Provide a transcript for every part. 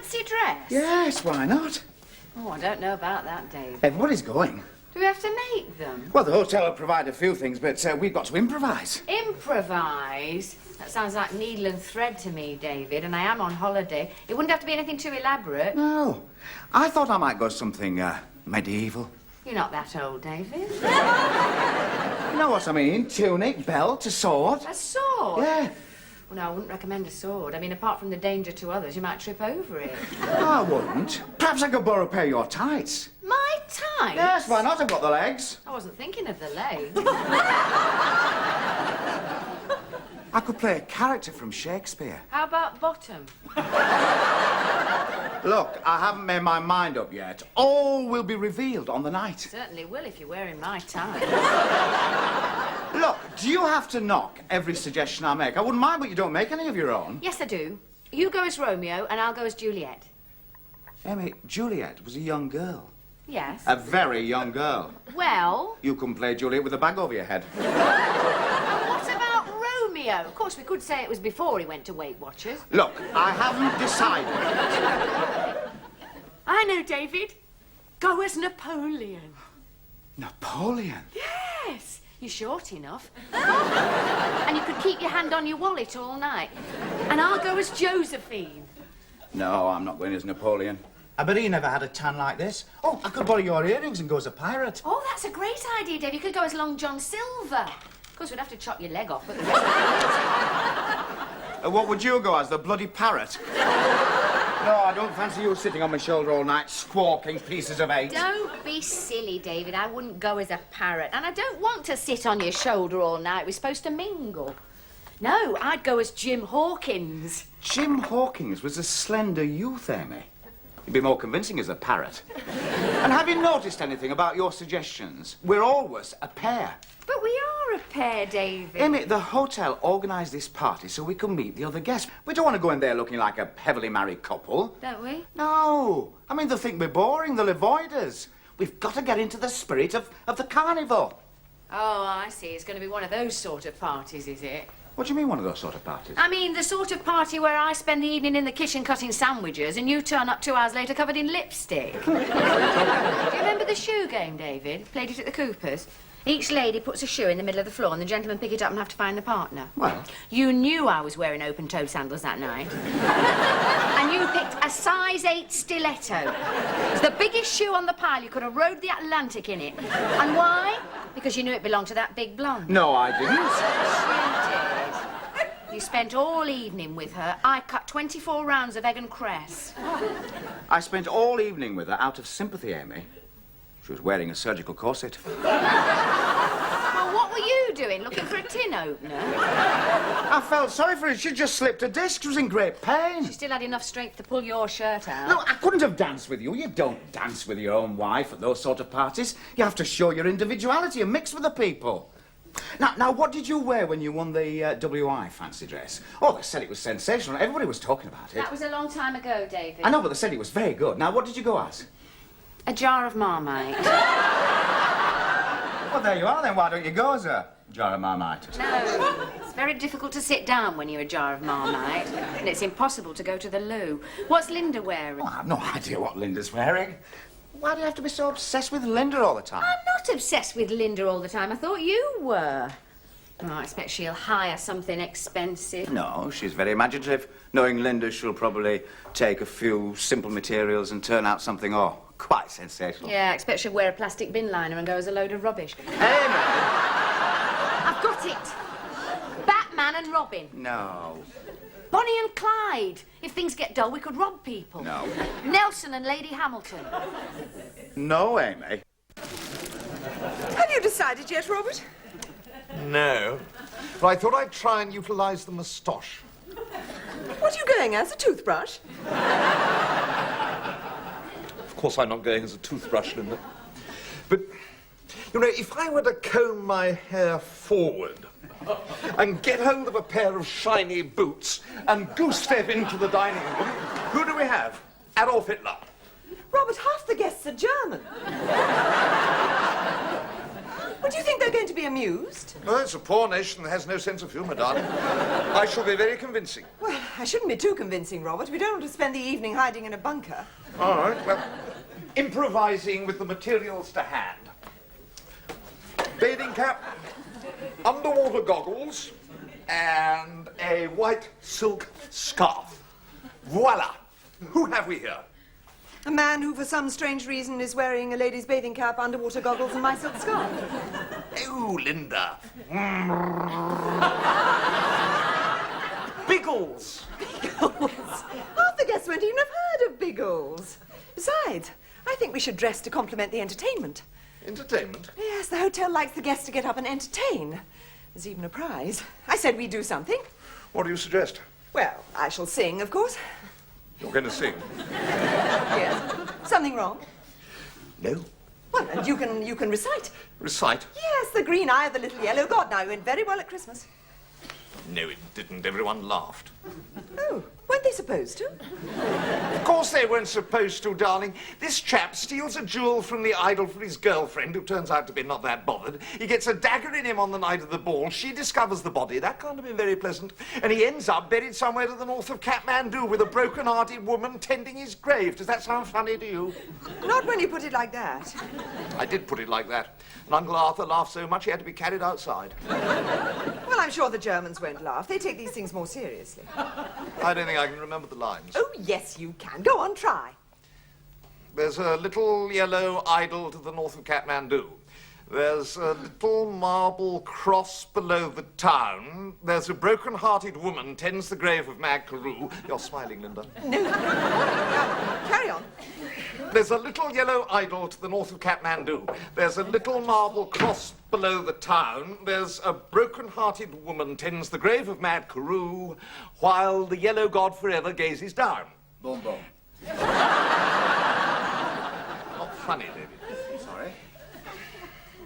fancy dress? Yes, why not? Oh, I don't know about that, Dave. Everybody's going. Do we have to make them? Well, the hotel will provide a few things, but we've got to improvise. Improvise? That sounds like needle and thread to me, David, and I am on holiday. It wouldn't have to be anything too elaborate. No. I thought I might go something medieval. You're not that old, David. You know what I mean? Tunic, belt, a sword. A sword? Yeah. Well, no, I wouldn't recommend a sword. I mean, apart from the danger to others, you might trip over it. I wouldn't. Perhaps I could borrow a pair of your tights. My tights? Yes, why not? I've got the legs. I wasn't thinking of the legs. I could play a character from Shakespeare. How about bottom? Look, I haven't made my mind up yet. All will be revealed on the night. Certainly will if you're wearing my tights. Look, do you have to knock every suggestion I make? I wouldn't mind, but you don't make any of your own. Yes, I do. You go as Romeo and I'll go as Juliet. Amy, Juliet was a young girl. Yes. A very young girl. Well? You couldn't play Juliet with a bag over your head. What about Romeo? Of course, we could say it was before he went to Weight Watchers. Look, I haven't decided. I know, David. Go as Napoleon. Napoleon? Yes. You're short enough. And you could keep your hand on your wallet all night. And I'll go as Josephine. No, I'm not going as Napoleon. I bet he never had a tan like this. Oh, I could borrow your earrings and go as a pirate. Oh, that's a great idea, Dave. You could go as Long John Silver. Of course, we'd have to chop your leg off, but the rest of What would you go as, the bloody parrot? No, I don't fancy you sitting on my shoulder all night, squawking pieces of eight. Don't be silly, David. I wouldn't go as a parrot. And I don't want to sit on your shoulder all night. We're supposed to mingle. No, I'd go as Jim Hawkins. Jim Hawkins was a slender youth, Amy. You'd be more convincing as a parrot. And have you noticed anything about your suggestions? We're always a pair. But we are a pair, David. Amy, the hotel organised this party so we can meet the other guests. We don't want to go in there looking like a heavily married couple. Don't we? No. I mean, they'll think we're boring. They'll avoid us. We've got to get into the spirit of the carnival. Oh, I see. It's going to be one of those sort of parties, is it? What do you mean, one of those sort of parties? I mean, the sort of party where I spend the evening in the kitchen cutting sandwiches and you turn up 2 hours later covered in lipstick. Do you remember the shoe game, David? Played it at the Coopers? Each lady puts a shoe in the middle of the floor and the gentlemen pick it up and have to find the partner. Well? You knew I was wearing open-toed sandals that night. And you picked a size 8 stiletto. It's the biggest shoe on the pile. You could have rode the Atlantic in it. And why? Because you knew it belonged to that big blonde. No, I didn't. Yes, you did. You spent all evening with her. I cut 24 rounds of egg and cress. I spent all evening with her out of sympathy, Amy. She was wearing a surgical corset. Well, what were you doing, looking for a tin opener? I felt sorry for her. She just slipped a disc. She was in great pain. She still had enough strength to pull your shirt out. No, I couldn't have danced with you. You don't dance with your own wife at those sort of parties. You have to show your individuality and mix with the people. Now, what did you wear when you won the WI fancy dress? Oh, they said it was sensational. Everybody was talking about it. That was a long time ago, David. I know, but they said it was very good. Now, what did you go as? A jar of Marmite. Well, there you are, then. Why don't you go as a jar of Marmite? No, it's very difficult to sit down when you're a jar of Marmite, and it's impossible to go to the loo. What's Linda wearing? Oh, I have no idea what Linda's wearing. Why do you have to be so obsessed with Linda all the time? I'm not obsessed with Linda all the time. I thought you were. Oh, I expect she'll hire something expensive. No, she's very imaginative. Knowing Linda, she'll probably take a few simple materials and turn out something, quite sensational. Yeah, I expect she'll wear a plastic bin liner and go as a load of rubbish. Hey, man. I've got it. Batman and Robin. No. Bonnie and Clyde. If things get dull, we could rob people. No. Nelson and Lady Hamilton. No, Amy. Have you decided yet, Robert? No. But I thought I'd try and utilise the moustache. What are you going as, a toothbrush? Of course I'm not going as a toothbrush, Linda. But, you know, if I were to comb my hair forward and get hold of a pair of shiny boots and goose-step into the dining room, who do we have? Adolf Hitler. Robert, half the guests are German. Well, do you think they're going to be amused? Well, it's a poor nation that has no sense of humour, darling. I shall be very convincing. Well, I shouldn't be too convincing, Robert. We don't want to spend the evening hiding in a bunker. All right, well, improvising with the materials to hand. Bathing cap, underwater goggles, and a white silk scarf. Voila! Who have we here? A man who, for some strange reason, is wearing a lady's bathing cap, underwater goggles, and my silk scarf. Oh, Linda. Biggles. Biggles? Half the guests won't even have heard of Biggles. Besides, I think we should dress to complement the entertainment. Entertainment? Yes, the hotel likes the guests to get up and entertain. There's even a prize. I said we'd do something. What do you suggest? Well, I shall sing, of course. You're going to sing? Yes. Something wrong? No. Well, and you can recite. Recite? Yes, the green eye of the little yellow god. Now, it went very well at Christmas. No, it didn't. Everyone laughed. Oh, weren't they supposed to? Of course they weren't supposed to, darling. This chap steals a jewel from the idol for his girlfriend, who turns out to be not that bothered. He gets a dagger in him on the night of the ball. She discovers the body. That can't have been very pleasant. And he ends up buried somewhere to the north of Kathmandu with a broken-hearted woman tending his grave. Does that sound funny to you? Not when you put it like that. I did put it like that. And Uncle Arthur laughed so much he had to be carried outside. Well, I'm sure the Germans won't laugh. They take these things more seriously. I don't think I can remember the lines. Oh, yes, you can. Go on, try. There's a little yellow idol to the north of Kathmandu. There's a little marble cross below the town. There's a broken-hearted woman tends the grave of Mag Carew. You're smiling, Linda. No. Carry on. There's a little yellow idol to the north of Kathmandu. There's a little marble cross below the town. There's a broken-hearted woman tends the grave of Mad Carew, while the yellow god forever gazes down. Boom, boom. Not funny, David. Sorry.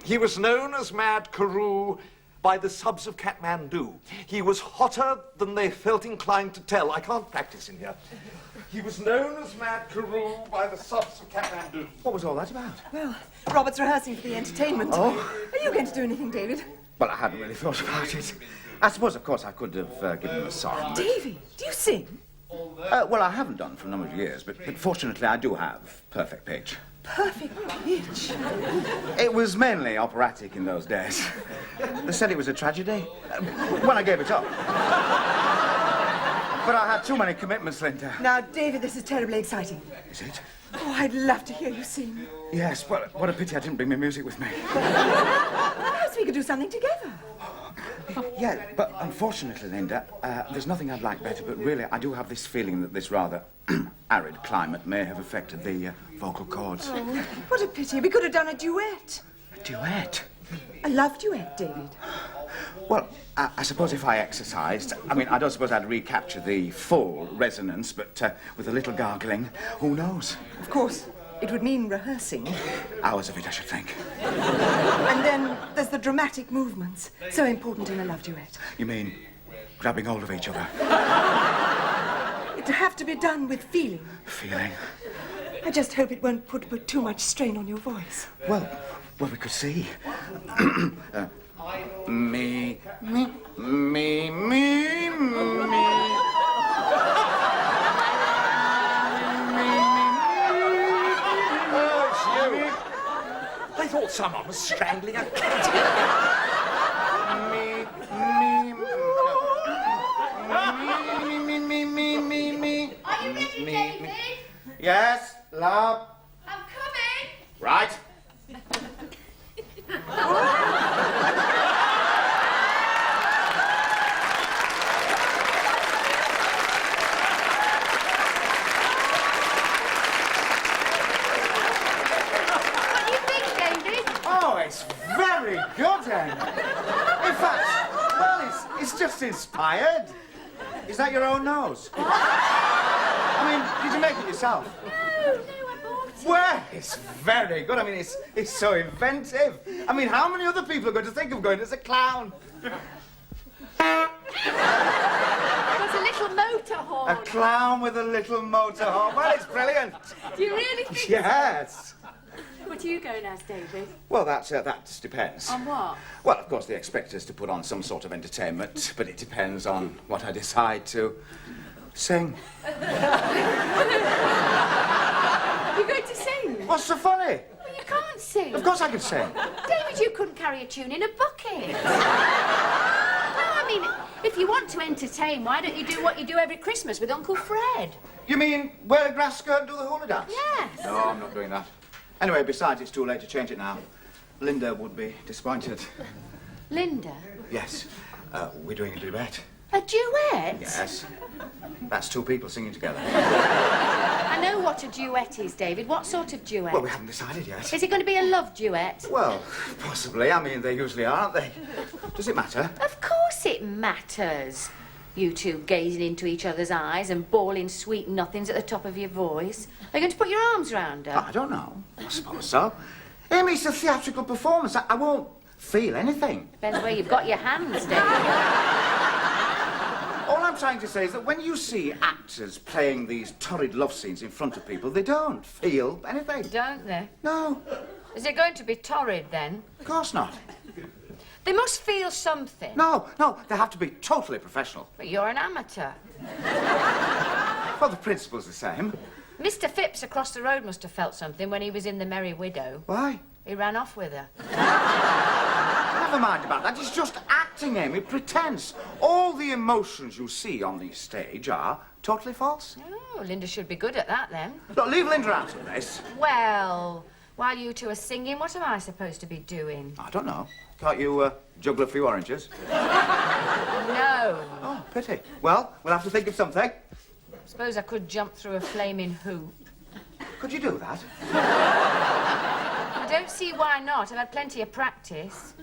He was known as Mad Carew by the subs of Kathmandu. He was hotter than they felt inclined to tell. I can't practice in here. He was known as Mad Carew by the subs of Kathmandu. What was all that about? Well, Robert's rehearsing for the entertainment. Oh. Are you going to do anything, David? Well, I hadn't really thought about it. I suppose, of course, I could have given him a song. But... David, do you sing? Well, I haven't done for a number of years, but fortunately I do have perfect pitch. Perfect pitch. It was mainly operatic in those days. They said it was a tragedy when I gave it up. But I had too many commitments, Linda. Now, David, this is terribly exciting. Is it? Oh, I'd love to hear you sing. Yes, well, what a pity I didn't bring my music with me. Perhaps we could do something together. Yeah, but unfortunately, Linda, there's nothing I'd like better, but really, I do have this feeling that this rather arid climate may have affected the vocal cords. Oh, what a pity. We could have done a duet. A duet? A love duet, David. Well, I suppose if I exercised, I don't suppose I'd recapture the full resonance, but with a little gargling, who knows? Of course, it would mean rehearsing. Hours of it, I should think. And then there's the dramatic movements, so important in a love duet. You mean grabbing hold of each other? It'd have to be done with feeling. Feeling? I just hope it won't put too much strain on your voice. Well, we could see. Me. I thought someone was strangling a cat. Me. Are you ready, David? Yes, love. I'm coming. Right. What do you think, David? Oh, it's very good, Anne. In fact, well, it's just inspired. Is that your own nose? Did you make it yourself? No, I bought it. Well, it's very good. It's so inventive. How many other people are going to think of going as a clown? There's a little motor horn. A clown with a little motor horn. Well, it's brilliant. Do you really think Yes. Well, What are you going as, David? Well, that just depends. On what? Well, of course, they expect us to put on some sort of entertainment, but it depends on what I decide to sing. You're going to sing? What's so funny? Well, you can't sing. Of course I can sing. David, you couldn't carry a tune in a bucket. No, I mean, if you want to entertain, why don't you do what you do every Christmas with Uncle Fred? You mean wear a grass skirt and do the hula dance? Yes. No, I'm not doing that. Anyway, besides, it's too late to change it now. Linda would be disappointed. Linda? Yes. We're doing a duet. A duet? Yes. That's two people singing together. I know what a duet is, David. What sort of duet? Well, we haven't decided yet. Is it going to be a love duet? Well, possibly. I mean, they usually are, aren't they? Does it matter? Of course it matters. You two gazing into each other's eyes and bawling sweet nothings at the top of your voice. Are you going to put your arms round her? I don't know. I suppose so. Amy, it's a theatrical performance. I won't feel anything. Depends where you've got your hands, David. All I'm trying to say is that when you see actors playing these torrid love scenes in front of people, they don't feel anything. Don't they? No, Is it going to be torrid, then? of course not. They must feel something. No, they have to be totally professional. But you're an amateur. Well, the principle's the same. Mr. Phipps across the road must have felt something when he was in The Merry Widow. Why? He ran off with her. Never mind about that. It's just acting, Amy. Pretense. All the emotions you see on the stage are totally false. Oh, Linda should be good at that, then. Look, leave Linda out of this. Well, while you two are singing, what am I supposed to be doing? I don't know. Can't you juggle a few oranges? No. Oh, pity. Well, we'll have to think of something. Suppose I could jump through a flaming hoop. Could you do that? I don't see why not. I've had plenty of practice.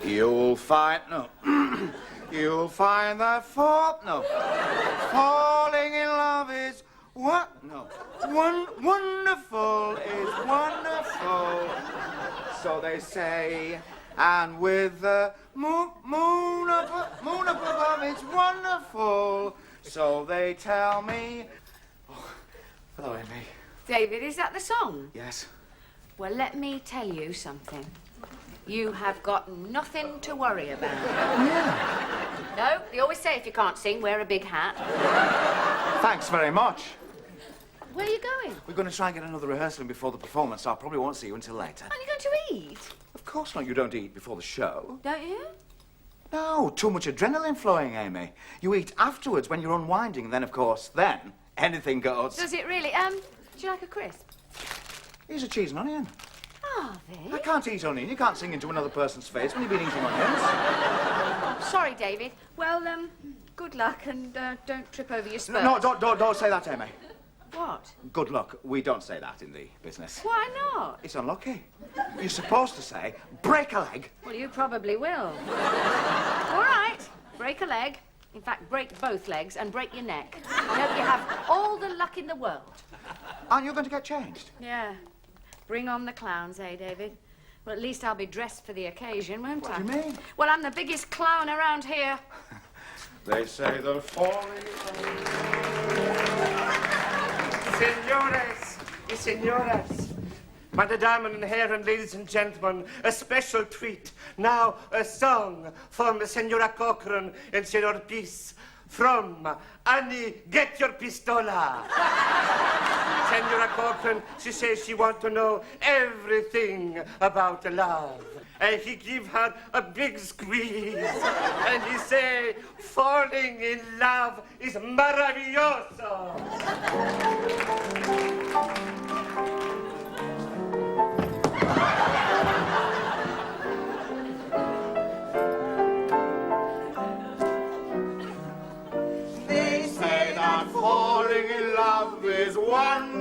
You'll find, no, you'll find that falling in love is what? No, wonderful is wonderful. So they say, and with the moon up above, it's wonderful. So they tell me. Oh, hello, Amy. David, is that the song? Yes. Well, let me tell you something. You have got nothing to worry about. Yeah. No, they always say if you can't sing, wear a big hat. Thanks very much. Where are you going? We're going to try and get another rehearsal in before the performance, so I probably won't see you until later. Are you going to eat? Of course not. You don't eat before the show. Don't you? No, too much adrenaline flowing, Amy. You eat afterwards when you're unwinding, and then, of course, then anything goes. Does it really? Do you like a crisp? Here's a cheese and onion. Are they? I can't eat onion. You can't sing into another person's face when you've been eating onions. Sorry, David. Well, good luck and don't trip over your spurs. No, don't say that, Amy. What? Good luck. We don't say that in the business. Why not? It's unlucky. You're supposed to say, break a leg. Well, you probably will. All right. Break a leg. In fact, break both legs and break your neck. I hope you have all the luck in the world. Aren't you going to get changed? Yeah. Bring on the clowns, eh, David? Well, at least I'll be dressed for the occasion, won't I? What do you mean? Well, I'm the biggest clown around here. They say they're falling. Senores y señoras, meine Damen and Herren, ladies and gentlemen, a special treat. Now, a song from Senora Cochran and Senor Peace from Annie, Get Your Pistola. Senora Cochran, she says she wants to know everything about love. And he give her a big squeeze. And he say, falling in love is maravilloso.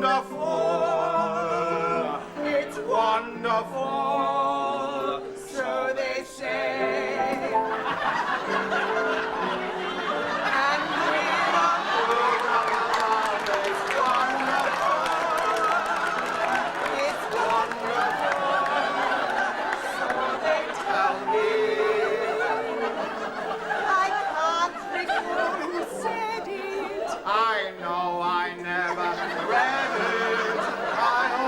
wonderful. It's wonderful. So they say. And we're not good love. It's wonderful. It's wonderful. So they tell me. I can't recall who said it. I know I never read it. I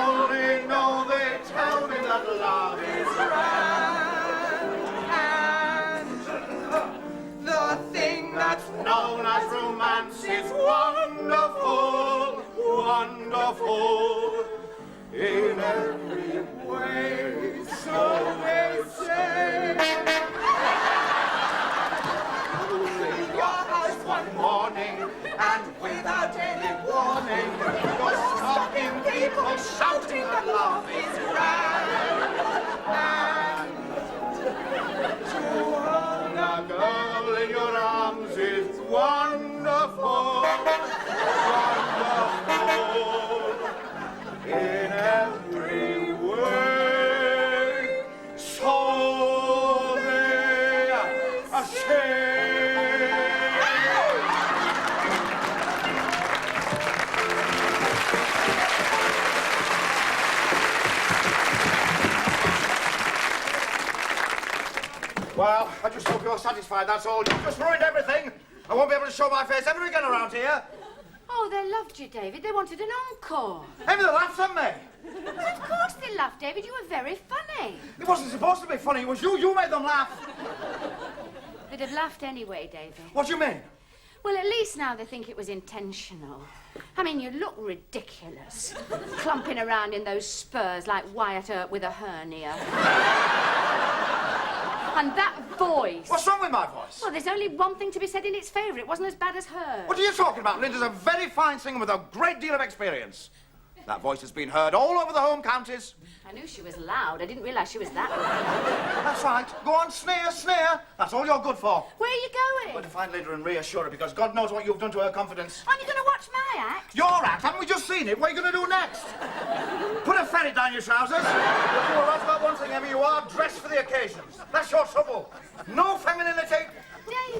only know they tell me that love is And the thing that's known as romance is wonderful, wonderful in every way. So they say. Your house one morning, and without any warning, you're stalking people shouting that love is grand. And to hold a girl in your arms is wonderful, wonderful in every way. So they say. Well, I just hope you're satisfied, that's all. You've just ruined everything. I won't be able to show my face ever again around here. Oh, they loved you, David. They wanted an encore. Maybe they laughed at me. Well, of course they laughed, David. You were very funny. It wasn't supposed to be funny. It was you. You made them laugh. They'd have laughed anyway, David. What do you mean? Well, at least now they think it was intentional. I mean, you look ridiculous. Clumping around in those spurs like Wyatt Earp with a hernia. And that voice. What's wrong with my voice? Well, there's only one thing to be said in its favour. It wasn't as bad as hers. What are you talking about? Linda's a very fine singer with a great deal of experience. That voice has been heard all over the home counties. I knew she was loud. I didn't realise she was that loud. That's right. Go on, sneer, sneer. That's all you're good for. Where are you I'm going? going to find Linda and reassure her because God knows what you've done to her confidence. Aren't you going to watch my act? Your act? Haven't we just seen it? What are you going to do next? Put a ferret down your trousers. But you were right about one thing, Emmy. You are dressed for the occasions. That's your trouble. No femininity.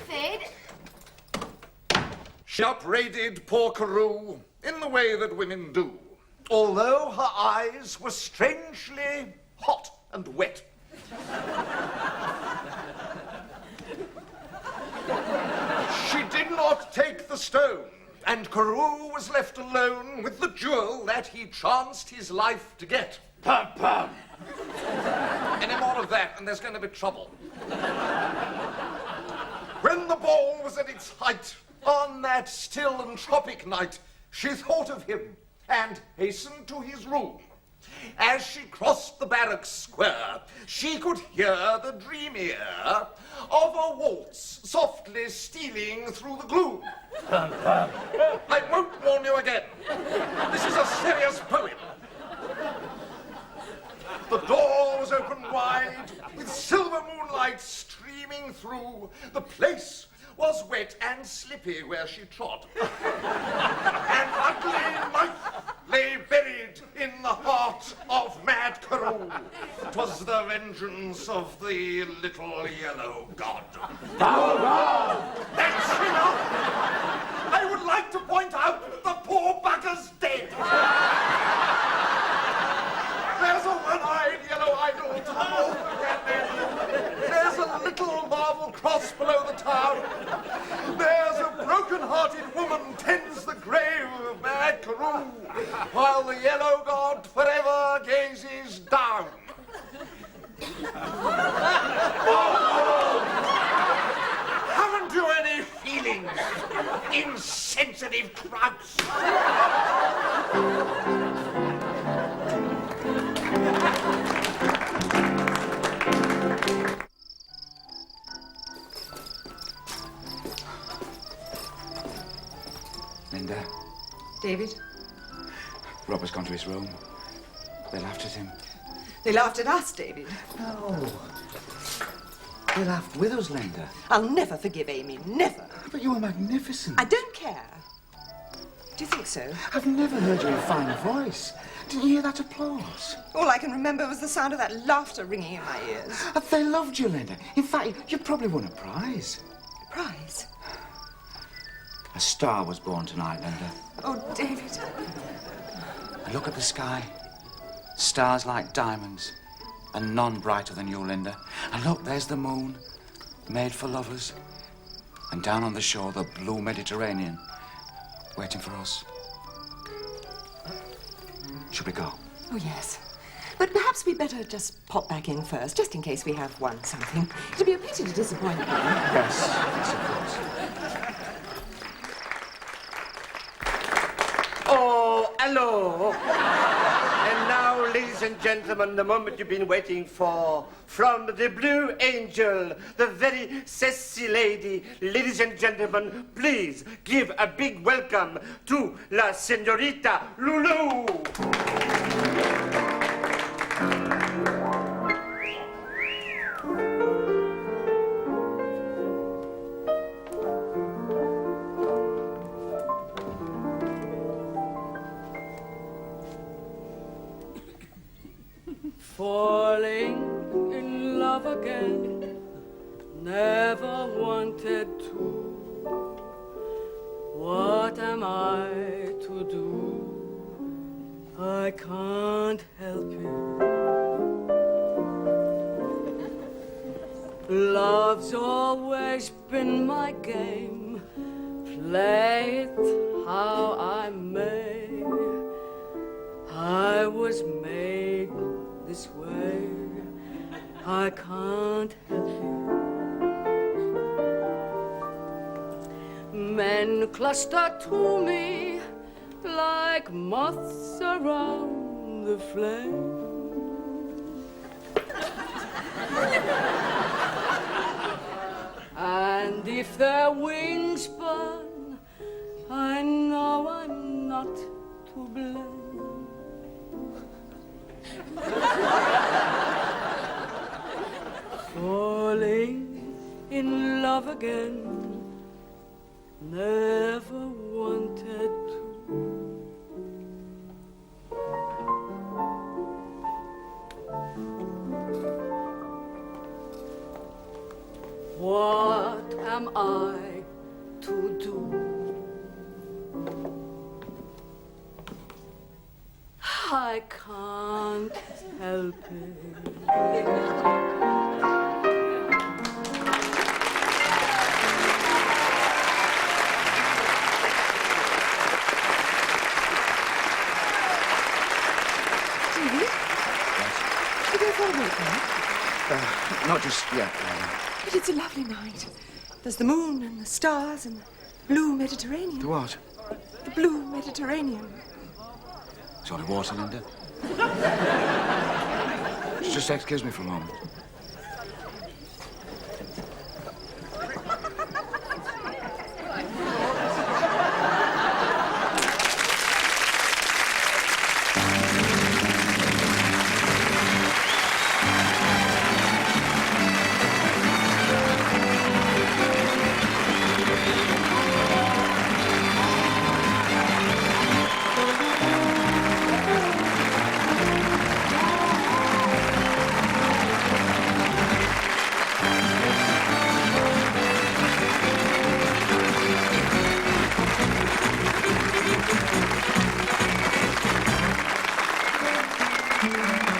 David? She upbraided poor Carew in the way that women do, although her eyes were strangely hot and wet. She did not take the stone, and Carew was left alone with the jewel that he chanced his life to get. Pum, pum. Any more of that, and there's going to be trouble. When the ball was at its height, on that still and tropic night, she thought of him and hastened to his room. As she crossed the barrack square, she could hear the dream ear of a waltz softly stealing through the gloom. I won't warn you again. This is a serious poem. The door was open wide, with silver moonlight streaming through. The place was wet and slippy where she trod. And ugly night lay buried in the heart of mad Carew. 'Twas the vengeance of the little yellow god. That's enough! I would like to point out the poor bugger's dead. There's a one-eyed yellow idol tunnel. There's a little marble cross below the town. There's a broken-hearted woman tends the grave of mad Carew, while the yellow god forever gazes down. Haven't you any feelings, insensitive trouts? Linda, David? Robert's gone to his room. They laughed at him. They laughed at us, David. No. They laughed with us, Linda. I'll never forgive Amy, never. But you were magnificent. I don't care. Do you think so? I've never heard your fine voice. Didn't you hear that applause? All I can remember was the sound of that laughter ringing in my ears. They loved you, Linda. In fact, you probably won a prize. Prize? A star was born tonight, Linda. Oh, David. And look at the sky. Stars like diamonds, and none brighter than you, Linda. And look, there's the moon, made for lovers. And down on the shore, the blue Mediterranean, waiting for us. Should we go? Oh, yes. But perhaps we'd better just pop back in first, just in case we have won something. It'd be a pity to disappoint you. Yes, of course. Oh, hello. And now, ladies and gentlemen, the moment you've been waiting for. From the Blue Angel, the very sassy lady. Ladies and gentlemen, please give a big welcome to La Señorita Lulu. Falling in love again, never wanted to. What am I to do? I can't help it. Love's always been my game, play it how I may. I was made this way, I can't help it. Men cluster to me like moths around the flame. And if their wings burn, I know I'm not to blame. Falling in love again, never wanted to. What am I to do? I can't help it. Not just yet. But it's a lovely night. There's the moon and the stars and the blue Mediterranean. The what? The blue Mediterranean. Sorry, water, Linda. Just excuse me for a moment.